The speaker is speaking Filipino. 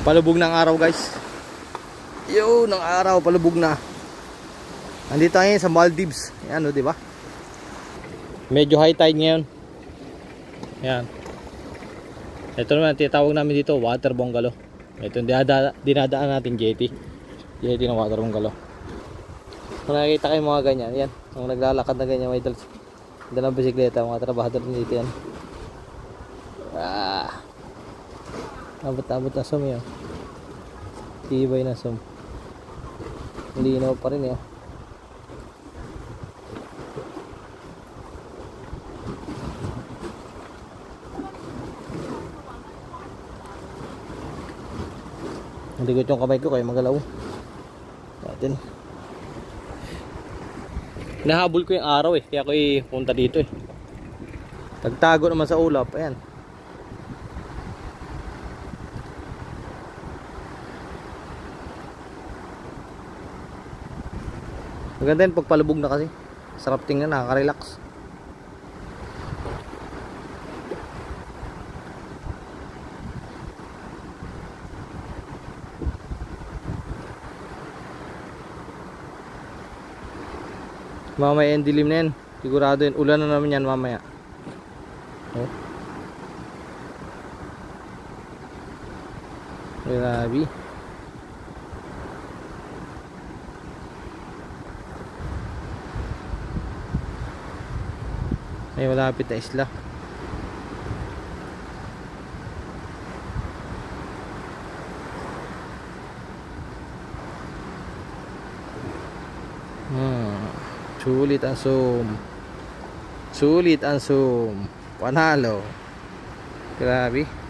Palubog ng araw guys. Yo, ng araw palubog na. Andito tayo sa Maldives. Ayan o, di ba? Medyo high tide ngayon. Ayan. Ito naman tinatawag namin dito water bungalow. Ito yung dinadaan natin jetty. Jetty ng water bungalow. Kung nakikita kayo mga ganyan, yan. Kung naglalakad na ganyan, may dalang bisikleta, mga trabahador dito yan. Abot-abot na sum yun. Tibay na sum. Linaw pa rin yun. Naligot yung kamay ko kaya magalaw natin. Nahabol ko yung araw kaya ako punta dito Tagtago naman sa ulap. Ayan. Maganda yun pag palubog na kasi. Sarap tingnan, nakaka-relax. Mamaya yung dilim na yan. Sigurado yun. Ulan na naman yan mamaya. Grabe. May malapit na isla. Sulit ang zoom. Sulit ang zoom. Panalo. Grabe.